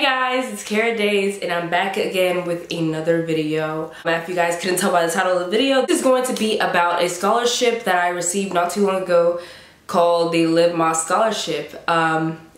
guys, it's Caradaze and I'm back again with another video. If you guys couldn't tell by the title of the video, this is going to be about a scholarship that I received not too long ago called the Live Moss Scholarship.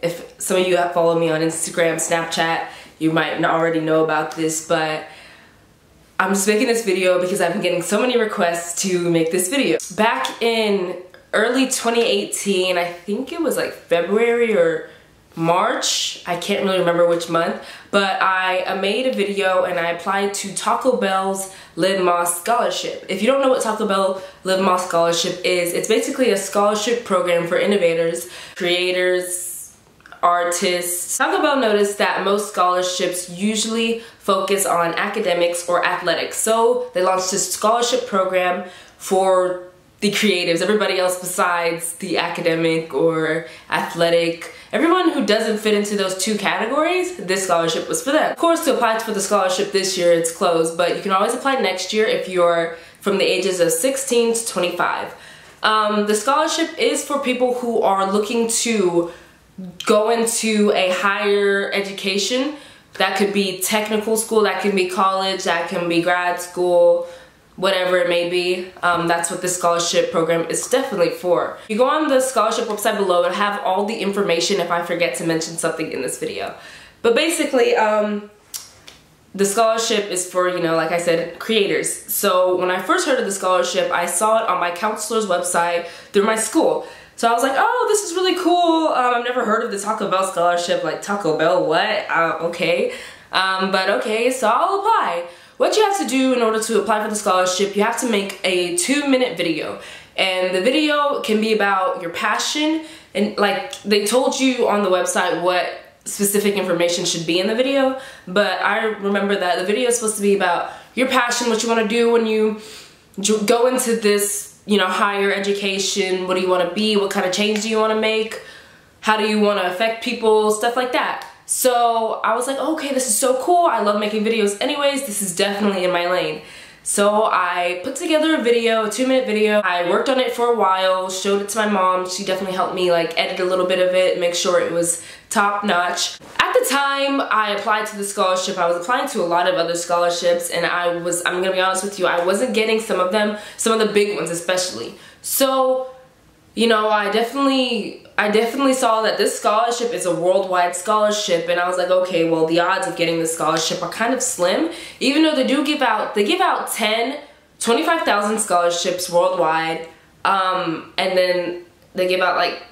If some of you have followed me on Instagram, Snapchat, you might not already know about this, but I'm just making this video because I've been getting so many requests to make this video. Back in early 2018, I think it was like February or March, I can't really remember which month, but I made a video and I applied to Taco Bell's Live Moss Scholarship. If you don't know what Taco Bell Live Moss Scholarship is, it's basically a scholarship program for innovators, creators, artists. Taco Bell noticed that most scholarships usually focus on academics or athletics, so they launched this scholarship program for the creatives, everybody else besides the academic or athletic. Everyone who doesn't fit into those two categories, this scholarship was for them. Of course, to apply for the scholarship this year, it's closed, but you can always apply next year if you're from the ages of 16 to 25. The scholarship is for people who are looking to go into a higher education. That could be technical school, that can be college, that can be grad school, whatever it may be. That's what this scholarship program is definitely for. You go on the scholarship website below and have all the information if I forget to mention something in this video. But basically, the scholarship is for, you know, like I said, creators. So when I first heard of the scholarship, I saw it on my counselor's website through my school. So I was like, oh, this is really cool. I've never heard of the Taco Bell scholarship. Like, Taco Bell, what? Okay. But okay, so I'll apply. What you have to do in order to apply for the scholarship, you have to make a 2-minute video. And the video can be about your passion, and like they told you on the website what specific information should be in the video, but I remember that the video is supposed to be about your passion, what you want to do when you go into this, you know, higher education. What do you want to be? What kind of change do you want to make? How do you want to affect people? Stuff like that. So I was like, okay, this is so cool. I love making videos anyways. This is definitely in my lane. So I put together a video, a 2-minute video. I worked on it for a while, showed it to my mom. She definitely helped me like edit a little bit of it, make sure it was top notch. At the time I applied to the scholarship, I was applying to a lot of other scholarships, and I'm gonna be honest with you, I wasn't getting some of them, some of the big ones especially. So, you know, I definitely saw that this scholarship is a worldwide scholarship, and I was like, okay, well, the odds of getting this scholarship are kind of slim, even though they give out 25,000 scholarships worldwide, and then they give out like,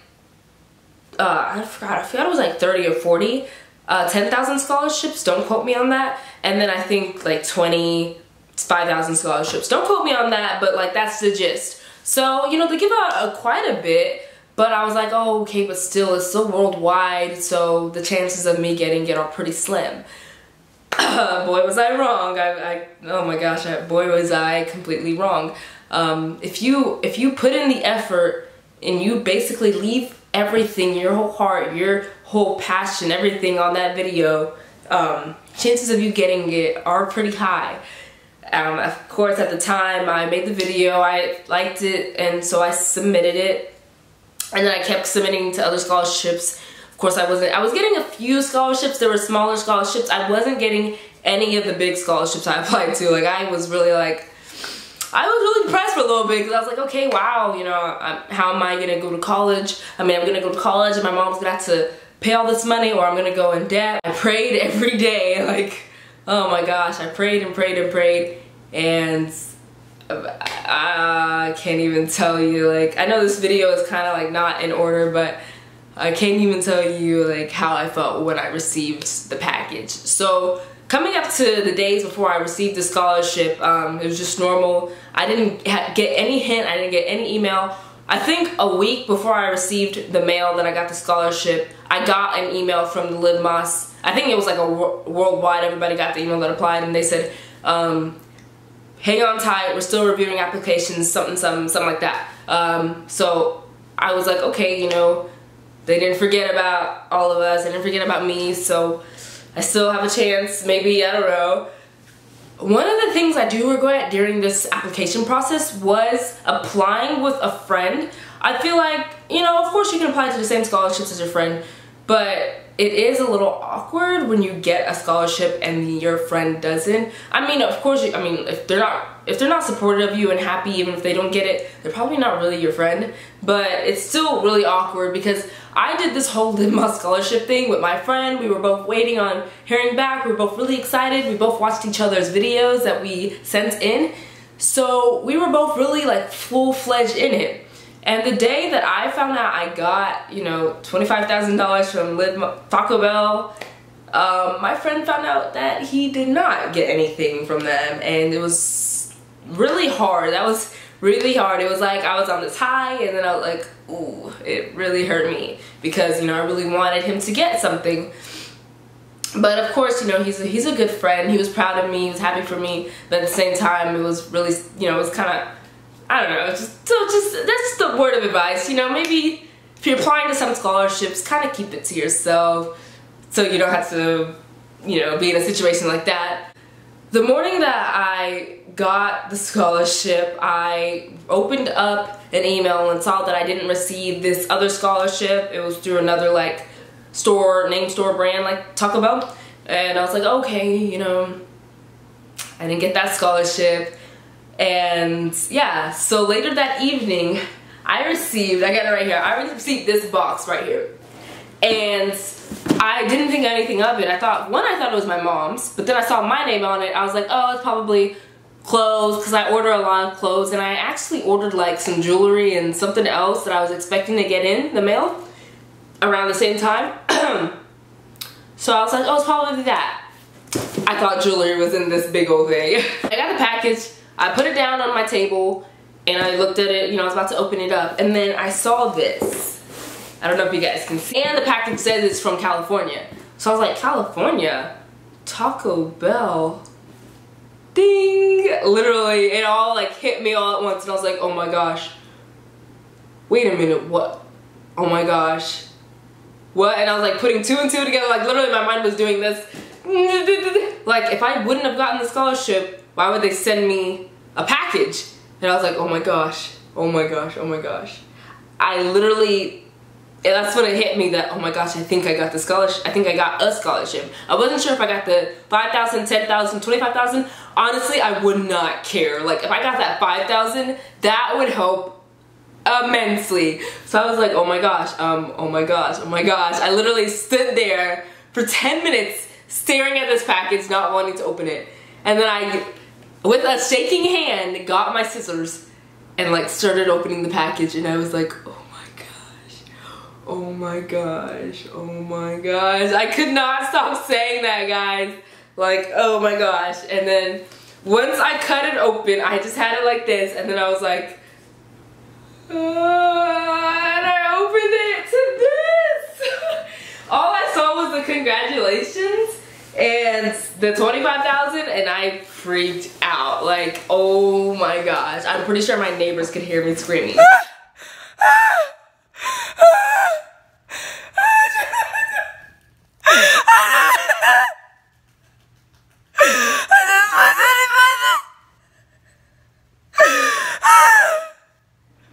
I forgot it was like 30 or 40, 10,000 scholarships, don't quote me on that, and then I think like 25,000 scholarships, don't quote me on that, but like that's the gist. So, you know, they give out quite a bit, but I was like, oh, okay, but still, it's still worldwide, so the chances of me getting it are pretty slim. Boy, was I wrong. Oh my gosh, boy, was I completely wrong. If you put in the effort and you basically leave everything, your whole heart, your whole passion, everything on that video, chances of you getting it are pretty high. Of course, at the time I made the video, I liked it, and so I submitted it, and then I kept submitting to other scholarships. Of course, I was getting a few scholarships. There were smaller scholarships. I wasn't getting any of the big scholarships I applied to. Like, I was really depressed for a little bit, because I was like, okay, wow, you know, how am I gonna go to college? I mean, I'm gonna go to college and my mom's gonna have to pay all this money, or I'm gonna go in debt. I prayed every day, like, oh my gosh, I prayed and prayed and prayed, and I can't even tell you, like, I know this video is kind of like not in order, but I can't even tell you like how I felt when I received the package. So coming up to the days before I received the scholarship, it was just normal. I didn't get any hint, I didn't get any email. I think a week before I received the mail that I got the scholarship, I got an email from the Live Moss. I think it was like a worldwide, everybody got the email that applied, and they said, hang on tight, we're still reviewing applications, something like that. So I was like, okay, you know, they didn't forget about all of us, they didn't forget about me, so I still have a chance, maybe, I don't know. One of the things I do regret during this application process was applying with a friend. I feel like, you know, of course you can apply to the same scholarships as your friend, but it is a little awkward when you get a scholarship and your friend doesn't. I mean, of course, if they're not supportive of you and happy, even if they don't get it, they're probably not really your friend. But it's still really awkward because I did this whole Live My Scholarship thing with my friend. We were both waiting on hearing back. We were both really excited. We both watched each other's videos that we sent in. So we were both really like full-fledged in it. And the day that I found out I got, you know, $25,000 from Taco Bell, my friend found out that he did not get anything from them, and it was really hard. That was really hard. It was like I was on this high, and then I was like, ooh, it really hurt me because, you know, I really wanted him to get something. But of course, you know, he's a good friend. He was proud of me. He was happy for me. But at the same time, it was really, you know, it was kind of, I don't know, that's just the word of advice, you know, maybe if you're applying to some scholarships, kind of keep it to yourself so you don't have to, you know, be in a situation like that. The morning that I got the scholarship, I opened up an email and saw that I didn't receive this other scholarship. It was through another, like, name store brand, like Taco Bell. And I was like, okay, you know, I didn't get that scholarship. And yeah, so later that evening, I got it right here, I received this box right here. And I didn't think anything of it. I thought it was my mom's, but then I saw my name on it. I was like, oh, it's probably clothes, because I order a lot of clothes, and I actually ordered like some jewelry and something else that I was expecting to get in the mail around the same time. So I was like, oh, it's probably that. I thought jewelry was in this big old thing. I got the package. I put it down on my table and I looked at it, you know, I was about to open it up, and then I saw this. I don't know if you guys can see. And the package says it's from California. So I was like, California? Taco Bell? Ding! Literally, it all like hit me all at once, and I was like, oh my gosh. Wait a minute, what? Oh my gosh. What? And I was like putting two and two together, like literally my mind was doing this. Like, if I wouldn't have gotten the scholarship, why would they send me a package? And I was like, oh my gosh, oh my gosh, oh my gosh. I literally, that's when it hit me that, oh my gosh, I think I got the scholarship. I think I got a scholarship. I wasn't sure if I got the 5,000, 10,000, 25,000. Honestly, I would not care. Like, if I got that 5,000, that would help immensely. So I was like, oh my gosh, oh my gosh, oh my gosh. I literally stood there for 10 minutes staring at this package, not wanting to open it. And then I, with a shaking hand, got my scissors and like started opening the package, and I was like, oh my gosh, oh my gosh, oh my gosh. I could not stop saying that, guys. Like, oh my gosh. And then once I cut it open, I just had it like this, and then I was like, and I opened it to this. All I saw was the congratulations and the 25,000, and I freaked out. Like, oh my gosh. I'm pretty sure my neighbors could hear me screaming.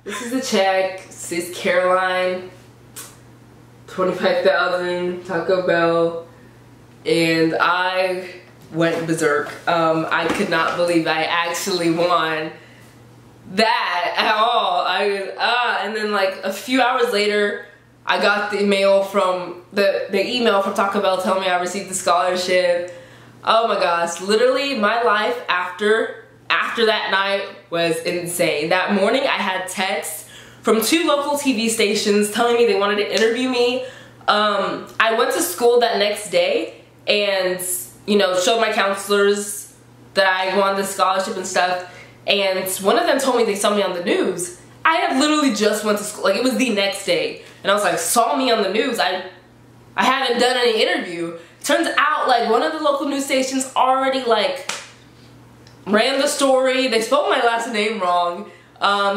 This is the check. This is Caroline. 25,000, Taco Bell. And I went berserk. I could not believe I actually won that at all. And then like a few hours later, I got the email from the email from Taco Bell telling me I received the scholarship. Oh my gosh, literally my life after that night was insane. That morning I had texts from 2 local TV stations telling me they wanted to interview me. I went to school that next day and, you know, showed my counselors that I won the scholarship and stuff, and one of them told me they saw me on the news. I had literally just went to school, like it was the next day, and I was like, saw me on the news. I haven't done any interview. Turns out like one of the local news stations already like ran the story. They spelled my last name wrong.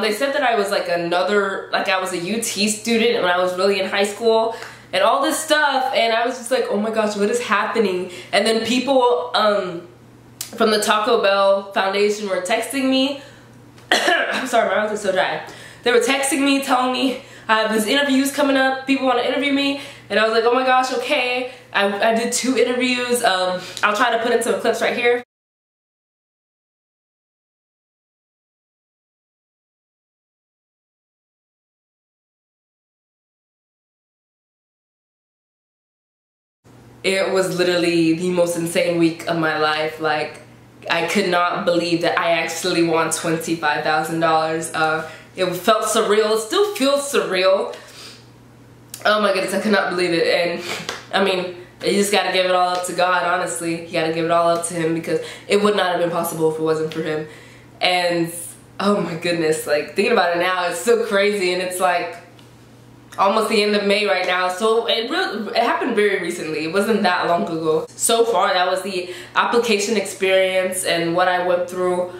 They said that I was like I was a UT student when I was really in high school, and all this stuff, and I was just like, oh my gosh, what is happening? And then people from the Taco Bell Foundation were texting me. I'm sorry, my mouth is so dry. They were texting me, telling me I have these interviews coming up, people want to interview me, And I was like, oh my gosh, okay. I did 2 interviews. I'll try to put in some clips right here. It was literally the most insane week of my life. Like, I could not believe that I actually won $25,000. It felt surreal. It still feels surreal. Oh my goodness, I could not believe it. And I mean, you just gotta give it all up to God, honestly. You gotta give it all up to him, because it would not have been possible if it wasn't for him. And oh my goodness, like, thinking about it now, it's so crazy. And it's like almost the end of May right now, so it happened very recently. It wasn't that long ago. So far, that was the application experience and what I went through.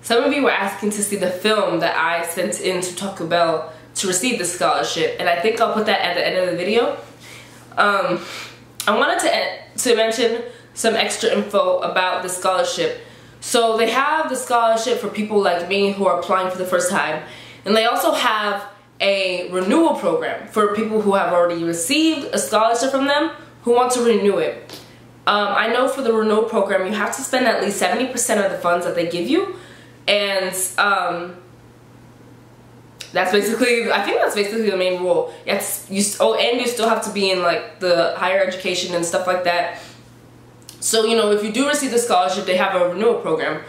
Some of you were asking to see the film that I sent in to Taco Bell to receive the scholarship, and I think I'll put that at the end of the video. I wanted to mention some extra info about the scholarship. So they have the scholarship for people like me who are applying for the first time, and they also have a renewal program for people who have already received a scholarship from them who want to renew it. I know for the renewal program you have to spend at least 70% of the funds that they give you, and that's basically, I think that's basically the main rule. And you still have to be in like the higher education and stuff like that. So, you know, if you do receive the scholarship, they have a renewal program.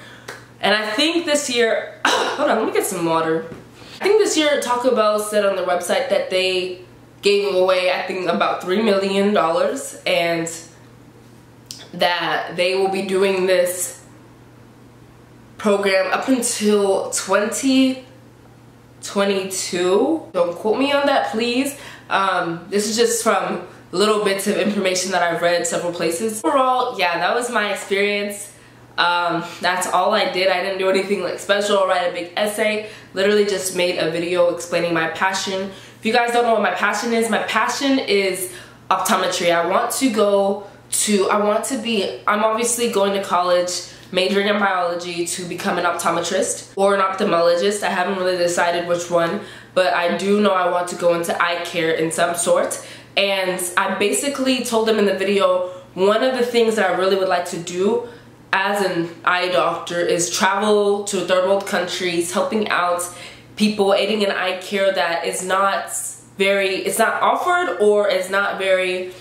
And I think this year, hold on, let me get some water. I think this year Taco Bell said on their website that they gave away, I think, about $3 million, and that they will be doing this program up until 2022. Don't quote me on that, please. This is just from little bits of information that I've read several places. Overall, yeah, that was my experience. That's all I did. I didn't do anything like special or write a big essay. Literally just made a video explaining my passion. If you guys don't know what my passion is optometry. I'm obviously going to college, majoring in biology to become an optometrist or an ophthalmologist. I haven't really decided which one, but I do know I want to go into eye care in some sort. And I basically told them in the video, one of the things that I really would like to do as an eye doctor is travel to third world countries, helping out people, aiding in eye care that is not offered or is not very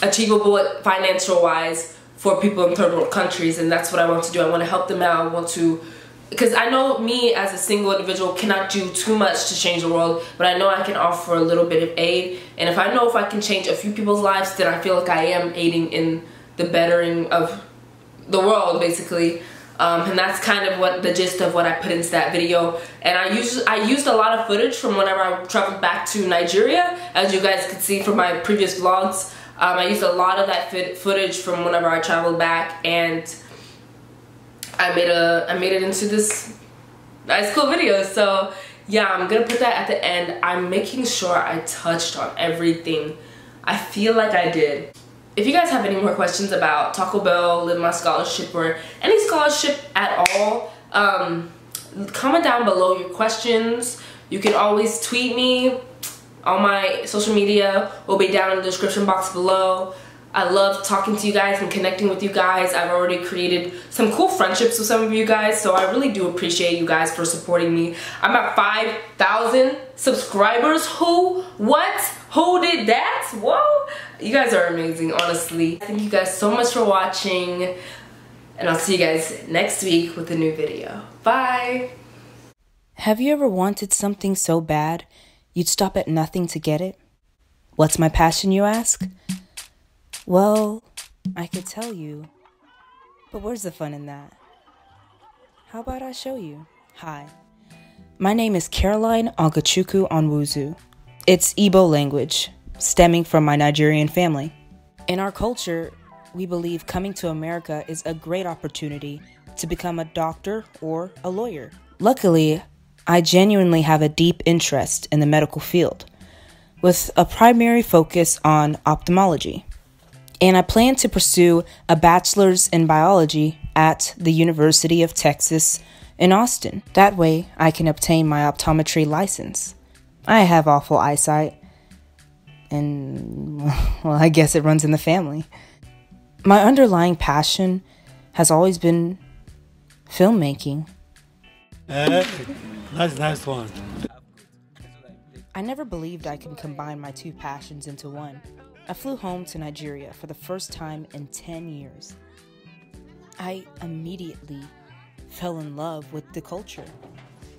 achievable financial wise for people in third world countries. And that's what I want to do. I want to help them out. I want to, because I know me as a single individual cannot do too much to change the world, but I know I can offer a little bit of aid. And if I know if I can change a few people's lives, then I feel like I am aiding in the bettering of the world, basically. And that's kind of what the gist of what I put into that video. And I used a lot of footage from whenever I traveled back to Nigeria, as you guys could see from my previous vlogs. I used a lot of that footage from whenever I traveled back, and I made it into this nice cool video. So yeah, I'm gonna put that at the end. I'm making sure I touched on everything. I feel like I did. If you guys have any more questions about Taco Bell, Live My Scholarship, or any scholarship at all, comment down below your questions. You can always tweet me. All my social media will be down in the description box below. I love talking to you guys and connecting with you guys. I've already created some cool friendships with some of you guys, so I really do appreciate you guys for supporting me. I'm at 5,000 subscribers. Who? What? Who did that? Whoa! You guys are amazing, honestly. Thank you guys so much for watching, and I'll see you guys next week with a new video. Bye! Have you ever wanted something so bad you'd stop at nothing to get it? What's my passion, you ask? Well, I could tell you, but where's the fun in that? How about I show you? Hi, my name is Caroline Ogachukwu Onwuzu. It's Igbo language, stemming from my Nigerian family. In our culture, we believe coming to America is a great opportunity to become a doctor or a lawyer. Luckily, I genuinely have a deep interest in the medical field, with a primary focus on ophthalmology. And I plan to pursue a bachelor's in biology at the University of Texas in Austin. That way, I can obtain my optometry license. I have awful eyesight, and, well, I guess it runs in the family. My underlying passion has always been filmmaking. Nice one. I never believed I could combine my two passions into one. I flew home to Nigeria for the first time in 10 years. I immediately fell in love with the culture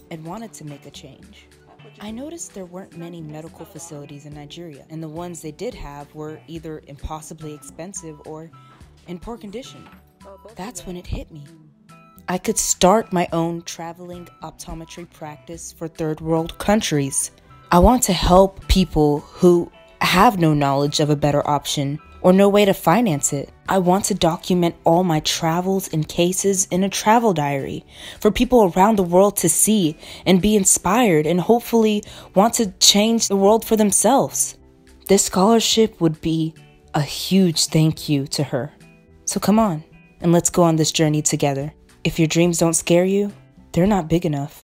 and wanted to make a change. I noticed there weren't many medical facilities in Nigeria, and the ones they did have were either impossibly expensive or in poor condition. That's when it hit me. I could start my own traveling optometry practice for third world countries. I want to help people who have no knowledge of a better option or no way to finance it. I want to document all my travels and cases in a travel diary for people around the world to see and be inspired and hopefully want to change the world for themselves. This scholarship would be a huge thank you to her. So come on, and let's go on this journey together. If your dreams don't scare you, they're not big enough.